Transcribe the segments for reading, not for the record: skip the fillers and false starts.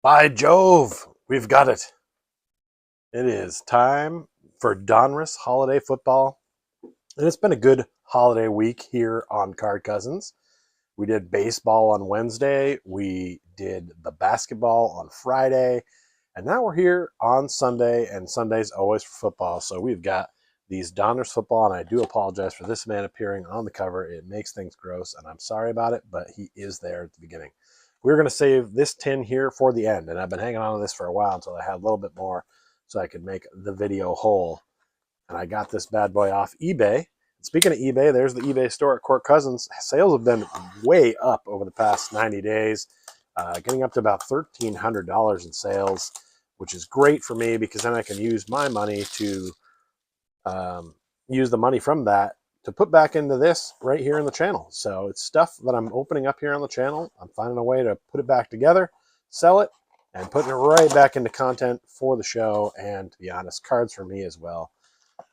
By Jove, we've got it. It is time for Donruss Holiday Football. And it's been a good holiday week here on Card Cousins. We did baseball on Wednesday. We did the basketball on Friday. And now we're here on Sunday, and Sunday's always for football. So we've got these Donruss Football, and I do apologize for this man appearing on the cover. It makes things gross, and I'm sorry about it, but he is there at the beginning. We're going to save this tin here for the end, and I've been hanging on to this for a while until I had a little bit more so I could make the video whole. And I got this bad boy off eBay. Speaking of eBay, there's the eBay store at Court Cousins. Sales have been way up over the past 90 days, getting up to about $1,300 in sales, which is great for me because then I can use my money to use the money from that to put back into this right here in the channel. So it's stuff that I'm opening up here on the channel. I'm finding a way to put it back together, sell it, and putting it right back into content for the show. And to be honest, cards for me as well.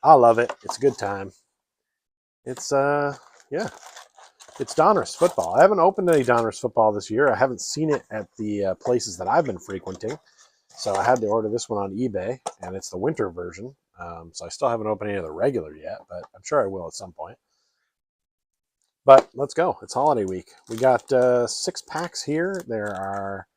I love it. It's a good time. It's, yeah, it's Donruss Football. I haven't opened any Donruss Football this year. I haven't seen it at the places that I've been frequenting. So I had to order this one on eBay, and it's the winter version. So I still haven't opened any of the regular yet, but I'm sure I will at some point. But let's go. It's holiday week. We got 6 packs here. There are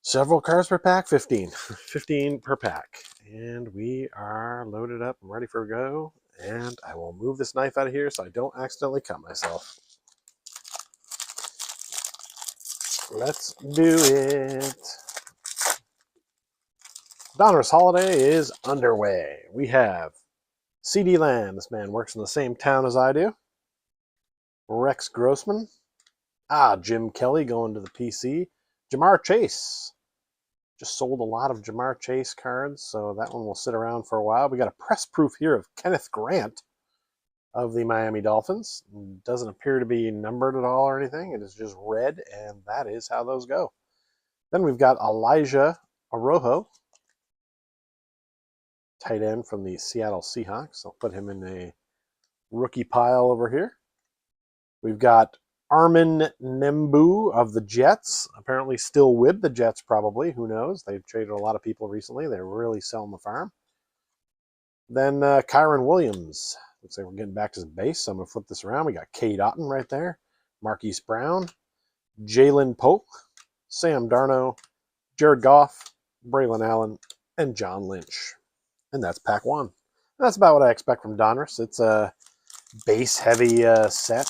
several cards per pack, 15. 15 per pack. And we are loaded up and ready for a go. And I will move this knife out of here so I don't accidentally cut myself. Let's do it. Donruss Holiday is underway. We have C.D. Lamb. This man works in the same town as I do. Rex Grossman. Jim Kelly going to the PC. Jamar Chase. Just sold a lot of Jamar Chase cards, so that one will sit around for a while. We got a press proof here of Kenneth Grant of the Miami Dolphins. Doesn't appear to be numbered at all or anything. It is just red, and that is how those go. Then we've got Elijah Arojo, tight end from the Seattle Seahawks. I'll put him in a rookie pile over here. We've got Armin Nembu of the Jets, apparently still with the Jets probably. Who knows? They've traded a lot of people recently. They're really selling the farm. Then Kyron Williams. Looks like we're getting back to the base, so I'm going to flip this around. We got Cade Otton right there. Marquise Brown. Jalen Polk. Sam Darnold. Jared Goff. Braylon Allen. And John Lynch. And that's pack 1. That's about what I expect from Donruss. It's a base-heavy set.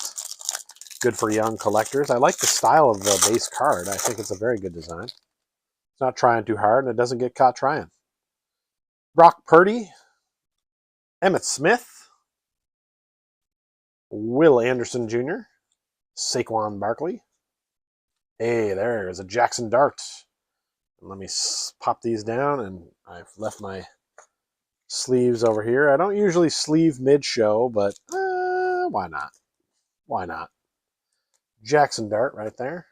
Good for young collectors. I like the style of the base card. I think it's a very good design. It's not trying too hard, and it doesn't get caught trying. Brock Purdy. Emmitt Smith. Will Anderson Jr. Saquon Barkley. Hey, there's a Jackson Dart. Let me pop these down, and I've left my sleeves over here. I don't usually sleeve mid-show, but why not? Why not? Jackson Dart right there.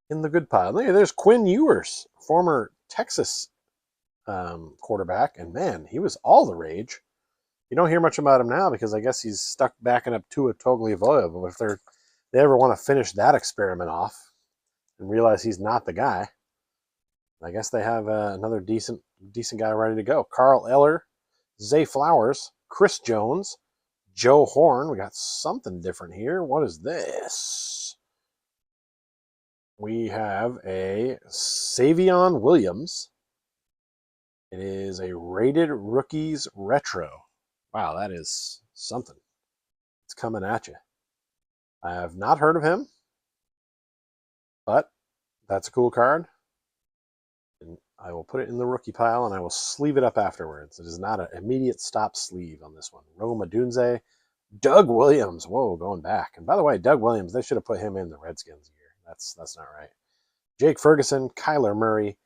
In the good pile. Look, there's Quinn Ewers, former Texas quarterback. And man, he was all the rage. You don't hear much about him now because I guess he's stuck backing up Tua Tagovailoa. But if they ever want to finish that experiment off and realize he's not the guy, I guess they have another decent guy ready to go. Carl Eller, Zay Flowers, Chris Jones, Joe Horn. We got something different here. What is this? We have a Savion Williams. It is a Rated Rookies Retro. Wow, that is something. It's coming at you. I have not heard of him, but that's a cool card. And I will put it in the rookie pile, and I will sleeve it up afterwards. It is not an immediate stop sleeve on this one. Rome Odunze, Doug Williams. Whoa, going back. And by the way, Doug Williams, they should have put him in the Redskins gear. That's not right. Jake Ferguson, Kyler Murray,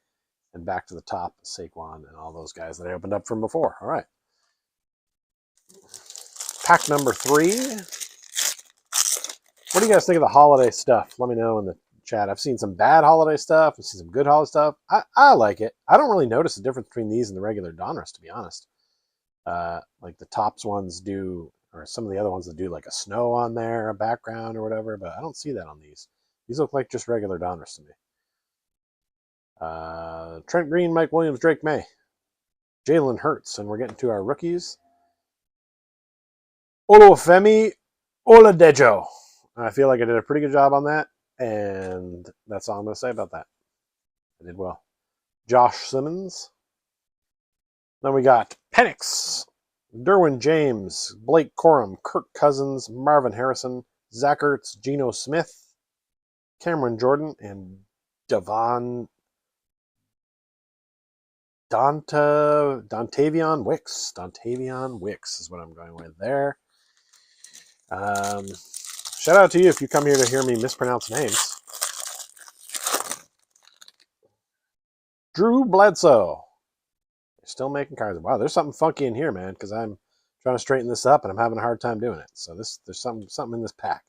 and back to the top, Saquon, and all those guys that I opened up from before. All right. Pack number 3. What do you guys think of the holiday stuff? Let me know in the chat. I've seen some bad holiday stuff. I've seen some good holiday stuff. I like it. I don't really notice the difference between these and the regular Donruss, to be honest. Like the Topps ones do, or some of the other ones that do like a snow on there, a background or whatever, but I don't see that on these. These look like just regular Donruss to me. Trent Green, Mike Williams, Drake May, Jalen Hurts, and we're getting to our rookies. Olufemi Oladejo. I feel like I did a pretty good job on that, and that's all I'm going to say about that. I did well. Josh Simmons. Then we got Penix, Derwin James, Blake Corum, Kirk Cousins, Marvin Harrison, Zach Ertz, Geno Smith, Cameron Jordan, and Dontavion Wicks. Dontavion Wicks is what I'm going with there. Shout out to you if you come here to hear me mispronounce names. Drew Bledsoe. They're still making cards. Wow, there's something funky in here, man, because I'm trying to straighten this up and I'm having a hard time doing it. So there's something in this pack.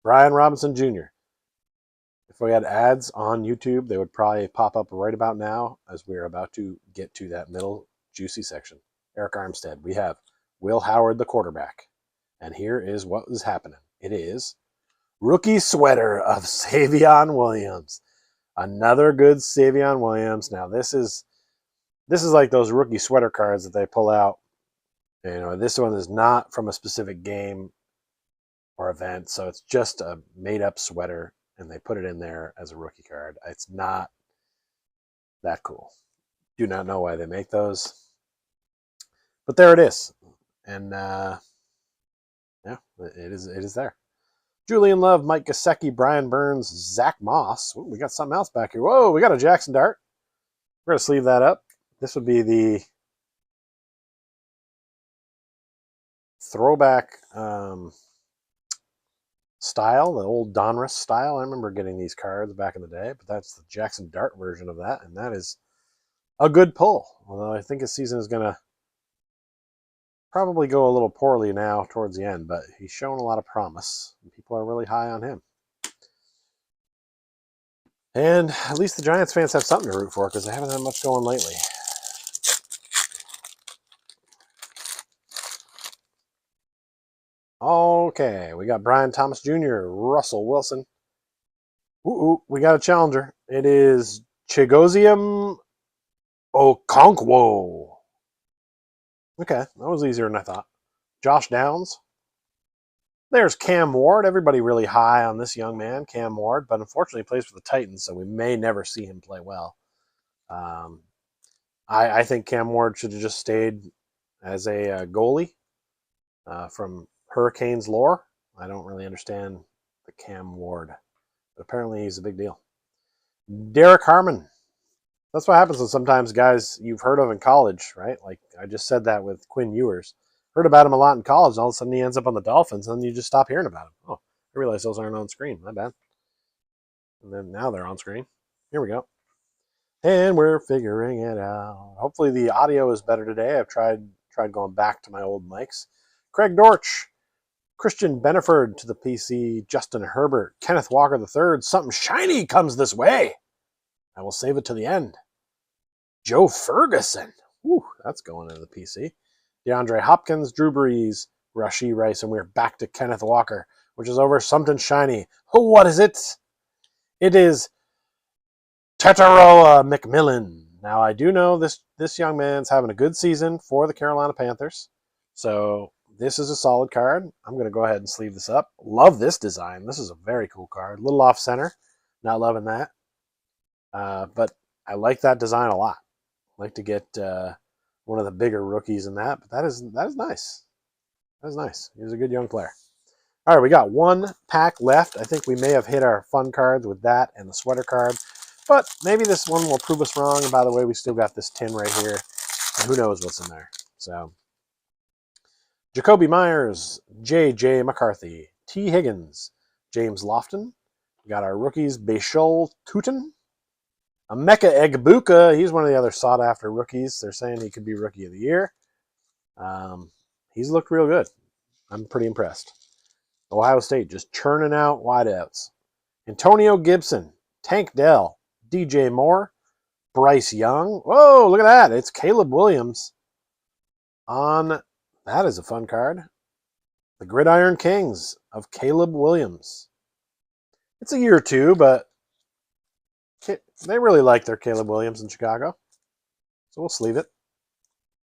Brian Robinson Jr. If we had ads on YouTube, they would probably pop up right about now as we're about to get to that middle juicy section. Eric Armstead. We have Will Howard, the quarterback. And here is what is happening. It is rookie sweater of Savion Williams. Another good Savion Williams. Now this is like those rookie sweater cards that they pull out. You know, this one is not from a specific game or event, so it's just a made-up sweater, and they put it in there as a rookie card. It's not that cool. Do not know why they make those, but there it is, and yeah, it is there. Julian Love, Mike Gesicki, Brian Burns, Zach Moss. Ooh, we got something else back here. Whoa, we got a Jackson Dart. We're going to sleeve that up. This would be the throwback style, the old Donruss style. I remember getting these cards back in the day, but that's the Jackson Dart version of that, and that is a good pull. Although I think his season is going to probably go a little poorly now towards the end, but he's shown a lot of promise, and people are really high on him. And at least the Giants fans have something to root for because they haven't had much going lately. Okay, we got Brian Thomas Jr., Russell Wilson. We got a challenger. It is Chigoziem Okonkwo. Okay, that was easier than I thought. Josh Downs. There's Cam Ward. Everybody really high on this young man, Cam Ward, but unfortunately he plays for the Titans, so we may never see him play well. I think Cam Ward should have just stayed as a goalie from Hurricanes lore. I don't really understand the Cam Ward, but apparently he's a big deal. Derek Harmon. That's what happens when sometimes guys you've heard of in college, right? Like I just said that with Quinn Ewers. Heard about him a lot in college, and all of a sudden he ends up on the Dolphins, and then you just stop hearing about him. Oh, I realize those aren't on screen. My bad. And then now they're on screen. Here we go. And we're figuring it out. Hopefully the audio is better today. I've tried going back to my old mics. Craig Dortch, Christian Beneford to the PC, Justin Herbert, Kenneth Walker III. Something shiny comes this way. I will save it to the end. Joe Ferguson. Whew, that's going into the PC. DeAndre Hopkins, Drew Brees, Rashee Rice, and we're back to Kenneth Walker, which is over something shiny. Oh, what is it? It is Tataroa McMillan. Now, I do know this young man's having a good season for the Carolina Panthers, so this is a solid card. I'm going to go ahead and sleeve this up. Love this design. This is a very cool card. A little off center. Not loving that. But I like that design a lot. I like to get one of the bigger rookies in that, but that is nice. That is nice. He's a good young player. All right, we got one pack left. I think we may have hit our fun cards with that and the sweater card, but maybe this one will prove us wrong. And by the way, we still got this tin right here, and who knows what's in there. So, Jacoby Myers, J.J. McCarthy, T. Higgins, James Lofton. We got our rookies, Bashol Tutin, Emeka Egbuka. He's one of the other sought-after rookies. They're saying he could be Rookie of the Year. He's looked real good. I'm pretty impressed. Ohio State just churning out wideouts. Antonio Gibson, Tank Dell, DJ Moore, Bryce Young. Whoa, look at that. It's Caleb Williams on, that is a fun card. The Gridiron Kings of Caleb Williams. It's a year or two, but they really like their Caleb Williams in Chicago. So we'll sleeve it.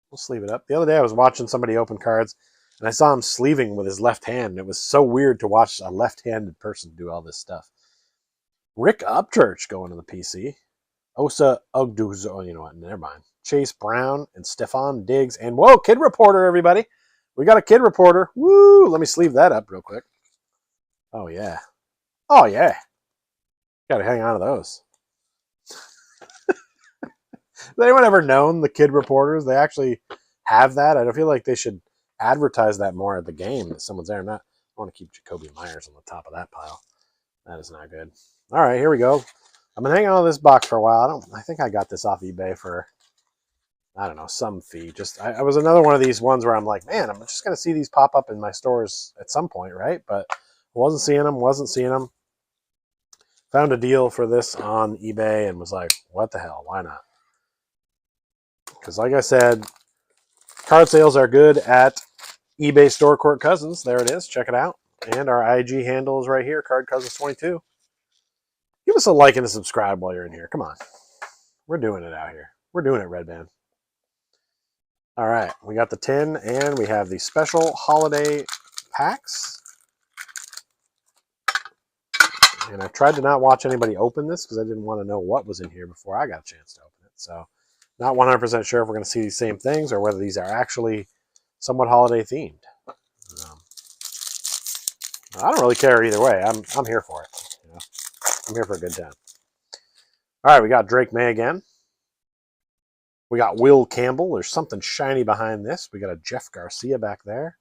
We'll sleeve it up. The other day I was watching somebody open cards, and I saw him sleeving with his left hand. It was so weird to watch a left-handed person do all this stuff. Rick Upchurch going to the PC. Osa Ogduzo. Oh, you know what? Never mind. Chase Brown and Stephon Diggs. And whoa, Kid Reporter, everybody. We got a Kid Reporter. Woo! Let me sleeve that up real quick. Oh, yeah. Oh, yeah. Got to hang on to those. Has anyone ever known the Kid Reporters? They actually have that. I feel like they should advertise that more at the game that someone's there. I want to keep Jacoby Myers on the top of that pile. That is not good. All right, here we go. I've been hanging on to this box for a while. I think I got this off eBay for, I don't know, some fee. I was another one of these ones where I'm like, man, I'm just going to see these pop up in my stores at some point, right? But wasn't seeing them. Found a deal for this on eBay and was like, what the hell? Why not? Because like I said, card sales are good at eBay Store Court Cousins. There it is. Check it out. And our IG handle is right here, Card Cousins 22. Give us a like and a subscribe while you're in here. Come on. We're doing it out here. We're doing it, Red Band. All right. We got the tin, and we have the special holiday packs. And I tried to not watch anybody open this because I didn't want to know what was in here before I got a chance to open it. So not 100% sure if we're going to see these same things or whether these are actually somewhat holiday themed. I don't really care either way. I'm here for it. You know? I'm here for a good time. All right, we got Drake May again. We got Will Campbell. There's something shiny behind this. We got a Jeff Garcia back there.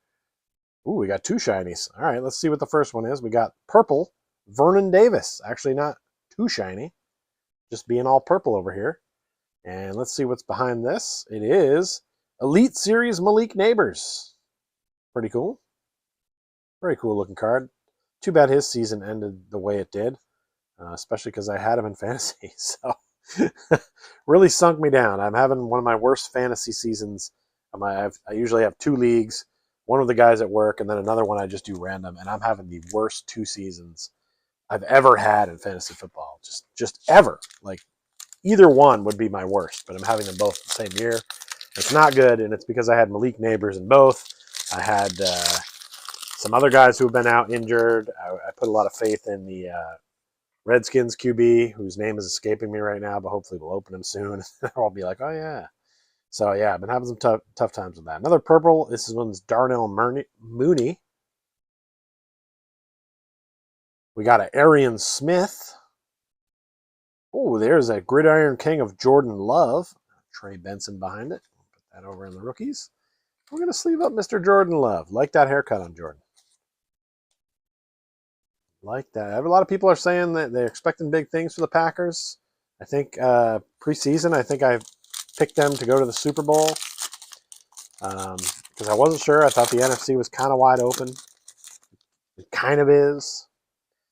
Ooh, we got two shinies. All right, let's see what the first one is. We got purple Vernon Davis. Actually not too shiny. Just being all purple over here. And let's see what's behind this. It is Elite Series Malik Neighbors. Pretty cool. Very cool looking card. Too bad his season ended the way it did, especially because I had him in fantasy. So really sunk me down. I'm having one of my worst fantasy seasons. I usually have two leagues, one with the guys at work, and then another one I just do random. And I'm having the worst 2 seasons I've ever had in fantasy football. Just ever. Like either one would be my worst, but I'm having them both the same year. It's not good, and it's because I had Malik Neighbors in both. I had some other guys who have been out injured. I put a lot of faith in the Redskins QB, whose name is escaping me right now, but hopefully we'll open him soon. I'll be like, oh, yeah. So, yeah, I've been having some tough times with that. Another purple. This one's Darnell Mooney. We got an Arian Smith. Oh, there's a Gridiron King of Jordan Love. Trey Benson behind it. Put that over in the rookies. We're going to sleeve up Mr. Jordan Love. Like that haircut on Jordan. Like that. A lot of people are saying that they're expecting big things for the Packers. I think preseason, I think I picked them to go to the Super Bowl because I wasn't sure. I thought the NFC was kind of wide open. It kind of is.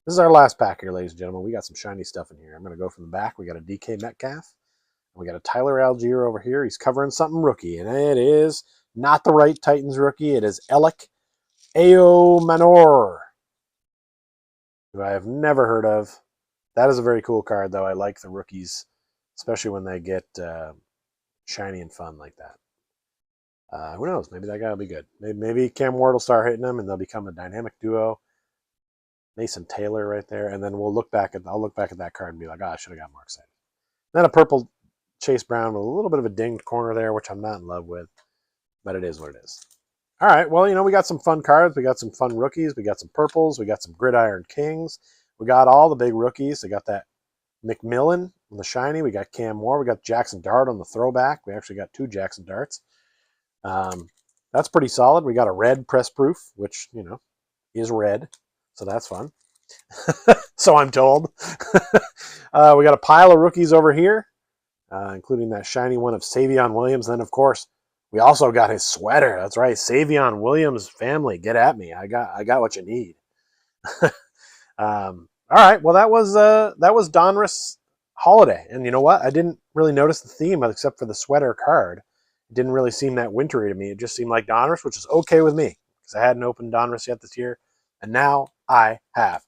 This is our last pack here, ladies and gentlemen. We got some shiny stuff in here. I'm going to go from the back. We got a DK Metcalf. We got a Tyler Algier over here. He's covering something rookie, and it is not the right Titans rookie. It is Alec Manor, who I have never heard of. That is a very cool card, though. I like the rookies, especially when they get shiny and fun like that. Who knows? Maybe that guy will be good. Maybe Cam Ward will start hitting them, and they'll become a dynamic duo. Mason Taylor right there, and then I'll look back at that card and be like, I should have got more excited. Then a purple Chase Brown with a little bit of a dinged corner there, which I'm not in love with, but it is what it is. All right, well, we got some fun cards. We got some fun rookies. We got some purples. We got some Gridiron Kings. We got all the big rookies. We got that McMillan on the shiny. We got Cam Moore. We got Jackson Dart on the throwback. We actually got 2 Jackson Darts. That's pretty solid. We got a red press proof, which, is red. So that's fun. So I'm told. We got a pile of rookies over here, including that shiny one of Savion Williams. Then, of course, we also got his sweater. That's right. Savion Williams family. Get at me. I got what you need. All right. Well, that was Donruss Holiday. And you know what? I didn't really notice the theme except for the sweater card. It didn't really seem that wintry to me. It just seemed like Donruss, which is okay with me because I hadn't opened Donruss yet this year. And now I have.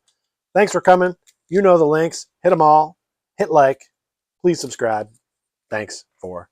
Thanks for coming. You know the links. Hit them all. Hit like. Please subscribe. Thanks for